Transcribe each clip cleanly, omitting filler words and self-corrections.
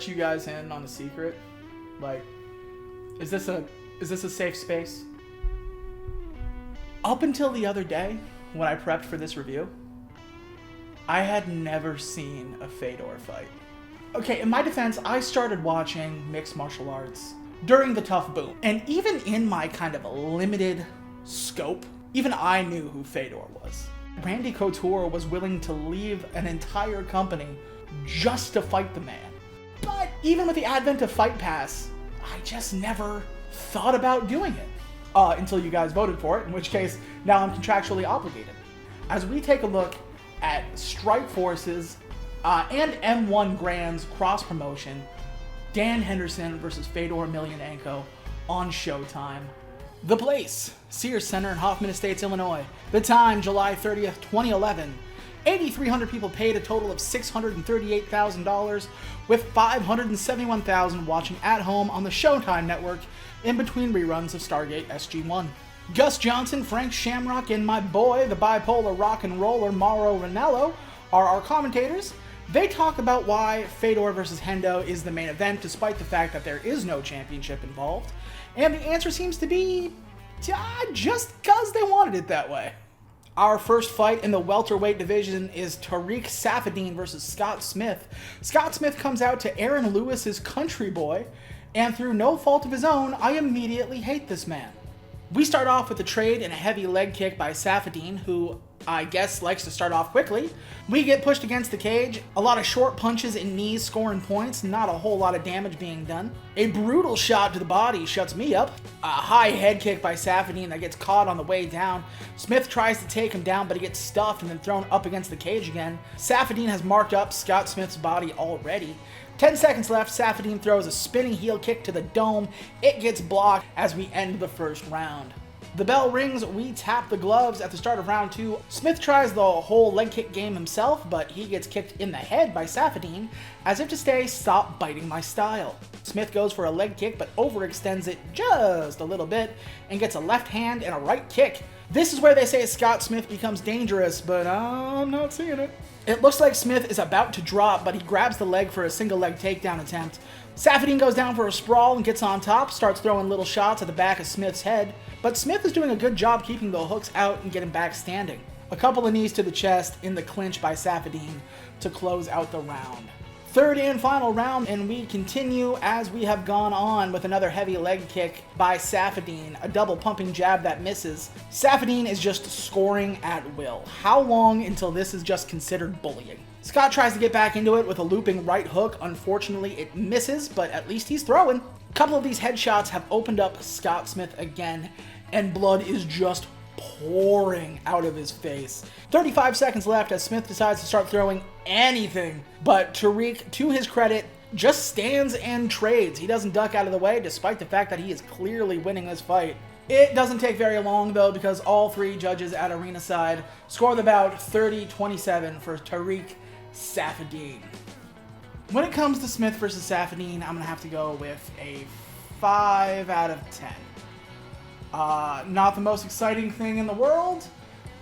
you guys in on a secret? Like, is this a safe space? Up until the other day, when I prepped for this review, I had never seen a Fedor fight. Okay, in my defense, I started watching mixed martial arts during the tough boom. And even in my kind of limited scope, even I knew who Fedor was. Randy Couture was willing to leave an entire company just to fight the man. But even with the advent of Fight Pass, I just never thought about doing it. Until you guys voted for it, in which case, now I'm contractually obligated. As we take a look at Strikeforce's and M1 Grand's cross-promotion, Dan Henderson versus Fedor Emilianenko on Showtime. The place, Sears Center in Hoffman Estates, Illinois. The time, July 30th, 2011. 8,300 people paid a total of $638,000, with 571,000 watching at home on the Showtime network in between reruns of Stargate SG-1. Gus Johnson, Frank Shamrock, and my boy, the bipolar rock and roller Mauro Ranallo, are our commentators. They talk about why Fedor vs. Hendo is the main event, despite the fact that there is no championship involved. And the answer seems to be just because they wanted it that way. Our first fight in the welterweight division is Tariq Saffedine versus Scott Smith. Scott Smith comes out to Aaron Lewis's country boy, and through no fault of his own, I immediately hate this man. We start off with a trade and a heavy leg kick by Saffedine, who I guess likes to start off quickly. We get pushed against the cage, a lot of short punches and knees scoring points, not a whole lot of damage being done. A brutal shot to the body shuts me up. A high head kick by Saffedine that gets caught on the way down. Smith tries to take him down, but he gets stuffed and then thrown up against the cage again. Saffedine has marked up Scott Smith's body already. 10 seconds left, Saffedine throws a spinning heel kick to the dome. It gets blocked as we end the first round. The bell rings, we tap the gloves at the start of round 2. Smith tries the whole leg kick game himself, but he gets kicked in the head by Saffedine, as if to say, stop biting my style. Smith goes for a leg kick, but overextends it just a little bit, and gets a left hand and a right kick. This is where they say Scott Smith becomes dangerous, but I'm not seeing it. It looks like Smith is about to drop, but he grabs the leg for a single leg takedown attempt. Saffedine goes down for a sprawl and gets on top, starts throwing little shots at the back of Smith's head, but Smith is doing a good job keeping the hooks out and getting back standing. A couple of knees to the chest in the clinch by Saffedine to close out the round. Third and final round, and we continue as we have gone on with another heavy leg kick by Saffedine, a double pumping jab that misses. Saffedine is just scoring at will. How long until this is just considered bullying? Scott tries to get back into it with a looping right hook. Unfortunately, it misses, but at least he's throwing. A couple of these headshots have opened up Scott Smith again, and blood is just pouring out of his face. 35 seconds left as Smith decides to start throwing anything, but Tariq, to his credit, just stands and trades. He doesn't duck out of the way, despite the fact that he is clearly winning this fight. It doesn't take very long, though, because all three judges at arena side score the bout 30-27 for Tariq Saffedine. When it comes to Smith versus Saffedine, I'm going to have to go with a 5 out of 10. Not the most exciting thing in the world.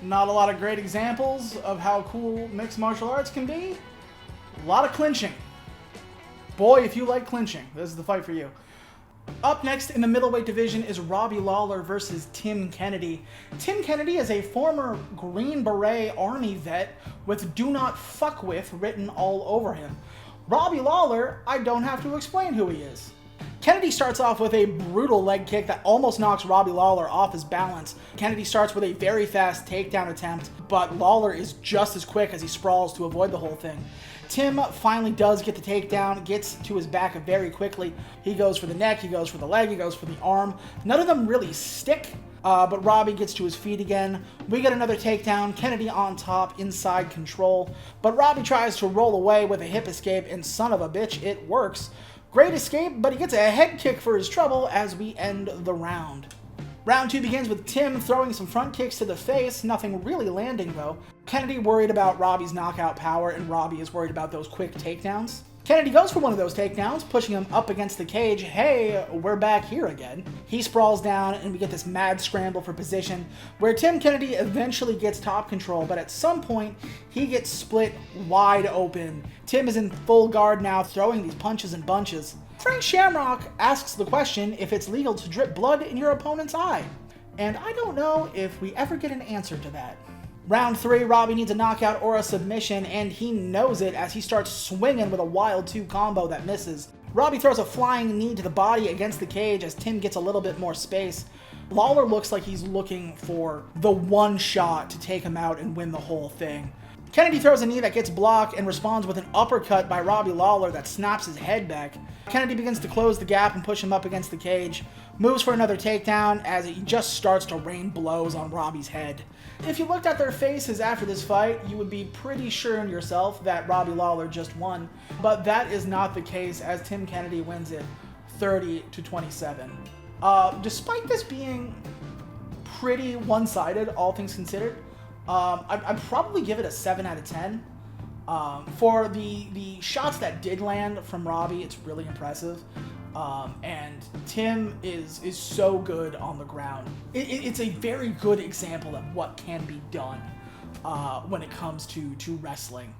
Not a lot of great examples of how cool mixed martial arts can be. A lot of clinching. Boy, if you like clinching, this is the fight for you. Up next in the middleweight division is Robbie Lawler versus Tim Kennedy. Tim Kennedy is a former Green Beret Army vet with "Do Not Fuck With" written all over him. Robbie Lawler, I don't have to explain who he is. Kennedy starts off with a brutal leg kick that almost knocks Robbie Lawler off his balance. Kennedy starts with a very fast takedown attempt, but Lawler is just as quick as he sprawls to avoid the whole thing. Tim finally does get the takedown, gets to his back very quickly. He goes for the neck, he goes for the leg, he goes for the arm. None of them really stick, but Robbie gets to his feet again. We get another takedown, Kennedy on top, inside control, but Robbie tries to roll away with a hip escape, and son of a bitch, it works. Great escape, but he gets a head kick for his trouble as we end the round. Round 2 begins with Tim throwing some front kicks to the face, nothing really landing though. Kennedy worried about Robbie's knockout power, and Robbie is worried about those quick takedowns. Kennedy goes for one of those takedowns, pushing him up against the cage. Hey, we're back here again. He sprawls down, and we get this mad scramble for position, where Tim Kennedy eventually gets top control, but at some point, he gets split wide open. Tim is in full guard now, throwing these punches and bunches. Frank Shamrock asks the question if it's legal to drip blood in your opponent's eye. And I don't know if we ever get an answer to that. Round 3, Robbie needs a knockout or a submission, and he knows it as he starts swinging with a wild 2 combo that misses. Robbie throws a flying knee to the body against the cage as Tim gets a little bit more space. Lawler looks like he's looking for the one shot to take him out and win the whole thing. Kennedy throws a knee that gets blocked and responds with an uppercut by Robbie Lawler that snaps his head back. Kennedy begins to close the gap and push him up against the cage. Moves for another takedown as he just starts to rain blows on Robbie's head. If you looked at their faces after this fight, you would be pretty sure in yourself that Robbie Lawler just won. But that is not the case as Tim Kennedy wins it 30-27. Despite this being pretty one-sided, all things considered, I'd probably give it a 7 out of 10. For the shots that did land from Robbie, it's really impressive. And Tim is so good on the ground. It's a very good example of what can be done when it comes to wrestling.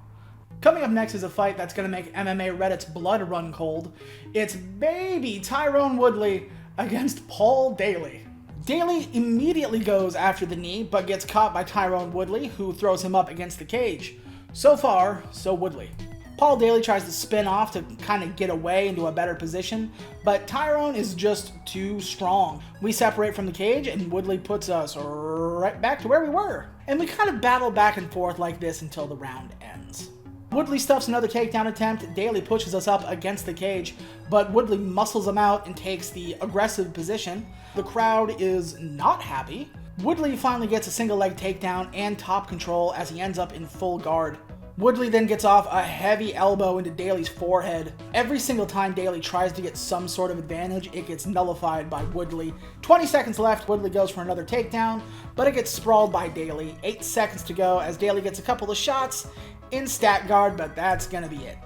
Coming up next is a fight that's going to make MMA Reddit's blood run cold. It's baby Tyron Woodley against Paul Daley. Daley immediately goes after the knee, but gets caught by Tyron Woodley, who throws him up against the cage. So far, so Woodley. Paul Daley tries to spin off to kind of get away into a better position, but Tyron is just too strong. We separate from the cage, and Woodley puts us right back to where we were. And we kind of battle back and forth like this until the round ends. Woodley stuffs another takedown attempt. Daley pushes us up against the cage, but Woodley muscles him out and takes the aggressive position. The crowd is not happy. Woodley finally gets a single leg takedown and top control as he ends up in full guard. Woodley then gets off a heavy elbow into Daley's forehead. Every single time Daley tries to get some sort of advantage, it gets nullified by Woodley. 20 seconds left, Woodley goes for another takedown, but it gets sprawled by Daley. 8 seconds to go as Daley gets a couple of shots in stat guard, but that's gonna be it.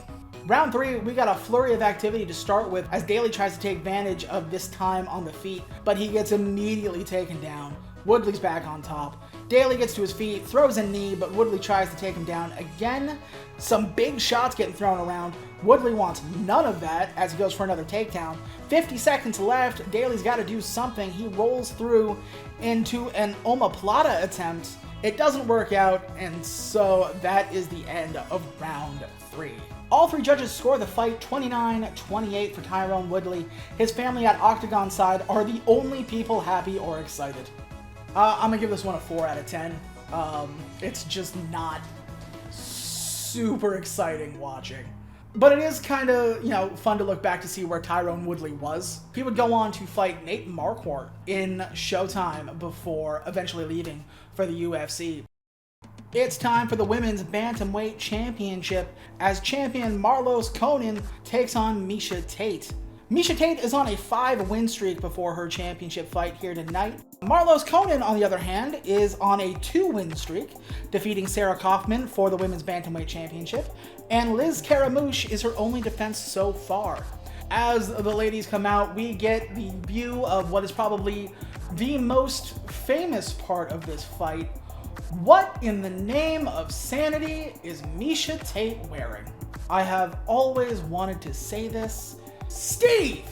Round 3, we got a flurry of activity to start with as Daley tries to take advantage of this time on the feet, but he gets immediately taken down. Woodley's back on top. Daley gets to his feet, throws a knee, but Woodley tries to take him down again. Some big shots getting thrown around. Woodley wants none of that as he goes for another takedown. 50 seconds left. Daley's got to do something. He rolls through into an omoplata attempt. It doesn't work out, and so that is the end of round 3. All 3 judges score the fight 29-28 for Tyron Woodley. His family at Octagon side are the only people happy or excited. I'm going to give this one a 4 out of 10. It's just not super exciting watching. But it is kind of, fun to look back to see where Tyron Woodley was. He would go on to fight Nate Marquardt in Showtime before eventually leaving for the UFC. It's time for the Women's Bantamweight Championship as champion Marloes Coenen takes on Miesha Tate. Miesha Tate is on a 5-win streak before her championship fight here tonight. Marloes Coenen, on the other hand, is on a 2-win streak, defeating Sarah Kaufman for the Women's Bantamweight Championship, and Liz Caramouche is her only defense so far. As the ladies come out, we get the view of what is probably the most famous part of this fight. What in the name of sanity is Miesha Tate wearing? I have always wanted to say this. Steve,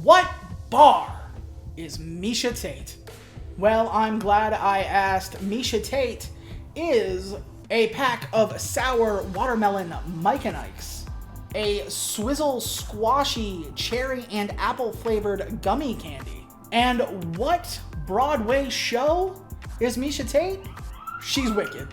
what bar is Miesha Tate? Well, I'm glad I asked. Miesha Tate is a pack of sour watermelon Mike and Ikes, a swizzle squashy cherry and apple flavored gummy candy. And what Broadway show is Miesha Tate? She's wicked.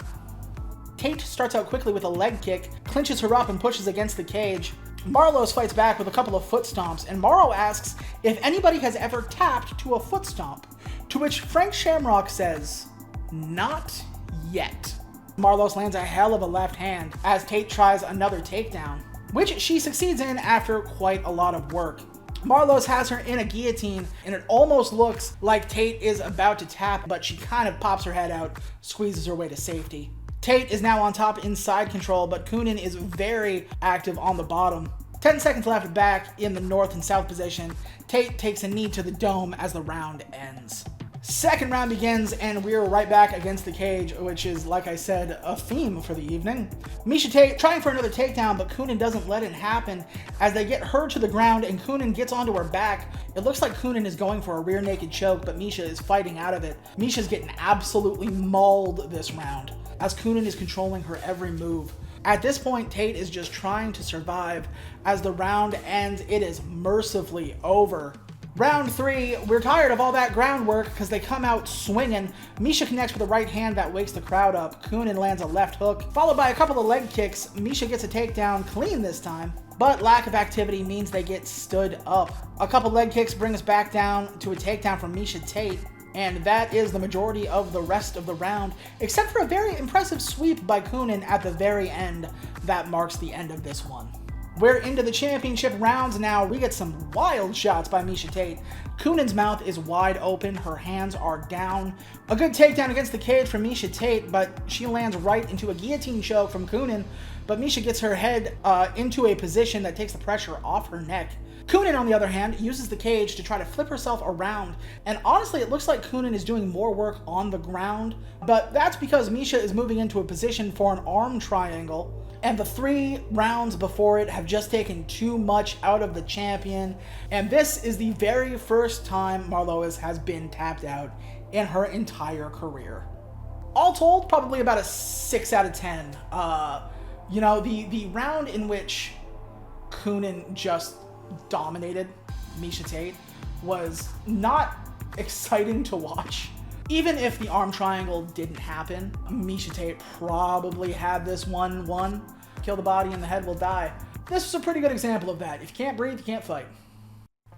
Tate starts out quickly with a leg kick, clinches her up and pushes against the cage. Marloes fights back with a couple of foot stomps, and Morrow asks if anybody has ever tapped to a foot stomp, to which Frank Shamrock says, not yet. Marloes lands a hell of a left hand as Tate tries another takedown, which she succeeds in after quite a lot of work. Marloes has her in a guillotine, and it almost looks like Tate is about to tap, but she kind of pops her head out, squeezes her way to safety. Tate is now on top in side control, but Coenen is very active on the bottom. 10 seconds left back in the north and south position. Tate takes a knee to the dome as the round ends. Second round begins, and we're right back against the cage, which is, like I said, a theme for the evening. Miesha Tate trying for another takedown, but Coenen doesn't let it happen as they get her to the ground, and Coenen gets onto her back. It looks like Coenen is going for a rear naked choke, but Miesha is fighting out of it. Miesha's getting absolutely mauled this round as Coenen is controlling her every move. At this point, Tate is just trying to survive. As the round ends, it is mercifully over. Round 3, we're tired of all that groundwork because they come out swinging. Miesha connects with a right hand that wakes the crowd up. Coenen lands a left hook, followed by a couple of leg kicks. Miesha gets a takedown clean this time, but lack of activity means they get stood up. A couple leg kicks bring us back down to a takedown from Miesha Tate, and that is the majority of the rest of the round, except for a very impressive sweep by Coenen at the very end that marks the end of this one. We're into the championship rounds now. We get some wild shots by Miesha Tate. Coenen's mouth is wide open. Her hands are down. A good takedown against the cage from Miesha Tate, but she lands right into a guillotine choke from Coenen. But Miesha gets her head into a position that takes the pressure off her neck. Coenen, on the other hand, uses the cage to try to flip herself around. And honestly, it looks like Coenen is doing more work on the ground. But that's because Miesha is moving into a position for an arm triangle. And the 3 rounds before it have just taken too much out of the champion. And this is the very first time Marloes has been tapped out in her entire career. All told, probably about a 6 out of 10. The round in which Coenen just dominated Miesha Tate was not exciting to watch. Even if the arm triangle didn't happen, Miesha Tate probably had this one won. Kill the body and the head will die. This was a pretty good example of that. If you can't breathe, you can't fight.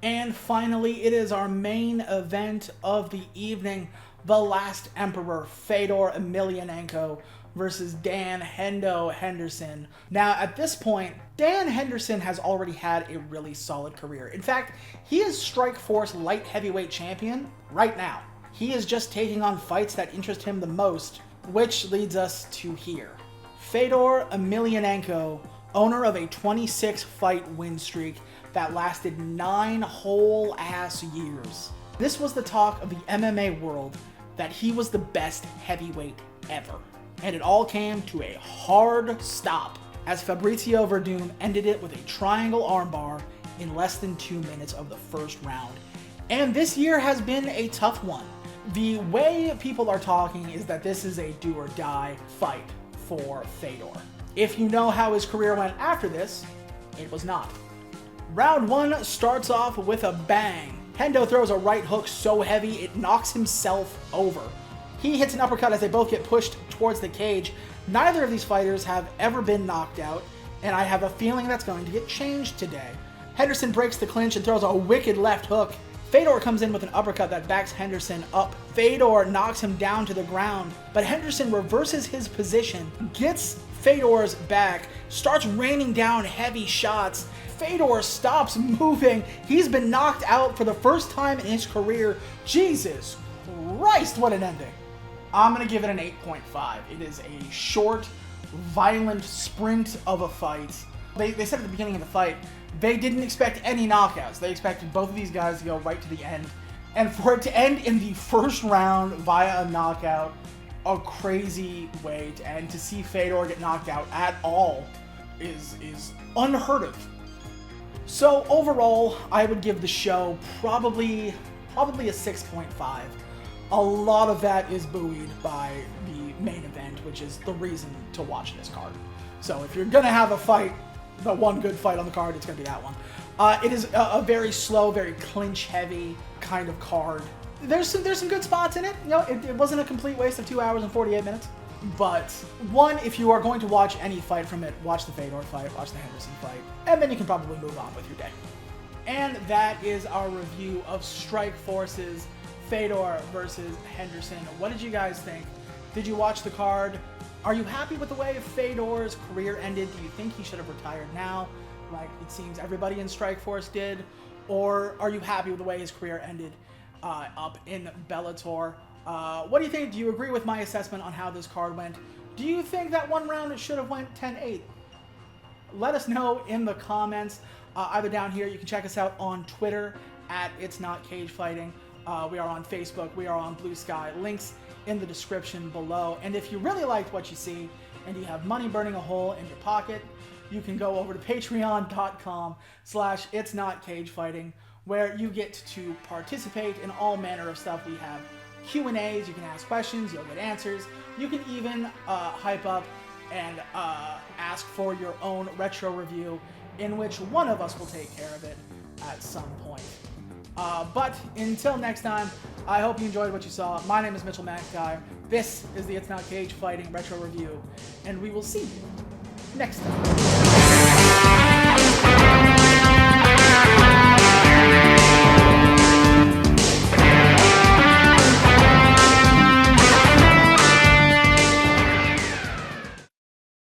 And finally, it is our main event of the evening. The Last Emperor, Fedor Emilianenko versus Dan Henderson. Now, at this point, Dan Henderson has already had a really solid career. In fact, he is Strikeforce light heavyweight champion right now. He is just taking on fights that interest him the most, which leads us to here. Fedor Emilianenko, owner of a 26-fight win streak that lasted 9 whole ass years. This was the talk of the MMA world that he was the best heavyweight ever. And it all came to a hard stop as Fabrizio Verdum ended it with a triangle armbar in less than 2 minutes of the first round. And this year has been a tough one. The way people are talking is that this is a do or die fight for Fedor. If you know how his career went after this, it was not. Round 1 starts off with a bang. Hendo throws a right hook so heavy it knocks himself over. He hits an uppercut as they both get pushed towards the cage. Neither of these fighters have ever been knocked out, and I have a feeling that's going to get changed today. Henderson breaks the clinch and throws a wicked left hook. Fedor comes in with an uppercut that backs Henderson up. Fedor knocks him down to the ground, but Henderson reverses his position, gets Fedor's back, starts raining down heavy shots. Fedor stops moving. He's been knocked out for the first time in his career. Jesus Christ, what an ending. I'm going to give it an 8.5. It is a short, violent sprint of a fight. They said at the beginning of the fight, they didn't expect any knockouts. They expected both of these guys to go right to the end. And for it to end in the first round via a knockout, a crazy way to end. To see Fedor get knocked out at all is unheard of. So overall, I would give the show probably a 6.5. A lot of that is buoyed by the main event, which is the reason to watch this card. So if you're going to have a fight, the one good fight on the card, it's going to be that one. It is a very slow, very clinch-heavy kind of card. There's some good spots in it. You know, it wasn't a complete waste of 2 hours and 48 minutes. But one, if you are going to watch any fight from it, watch the Fedor fight, watch the Henderson fight, and then you can probably move on with your day. And that is our review of Strikeforce's Fedor versus Henderson. What did you guys think? Did you watch the card? Are you happy with the way Fedor's career ended? Do you think he should have retired now, like it seems everybody in Strikeforce did? Or are you happy with the way his career ended up in Bellator? What do you think? Do you agree with my assessment on how this card went? Do you think that one round it should have went 10-8? let us know in the comments, either down here. You can check us out on Twitter at It's Not Cagefighting. We are on Facebook. We are on Blue Sky. Links in the description below. And if you really liked what you see and you have money burning a hole in your pocket, you can go over to patreon.com/itsnotcagefighting, where you get to participate in all manner of stuff. We have Q&As, you can ask questions, you'll get answers. You can even hype up and ask for your own retro review, in which one of us will take care of it at some point. But until next time, I hope you enjoyed what you saw. My name is Mitchell McIntyre. This is the It's Not Cagefighting Retro Review, and we will see you next time.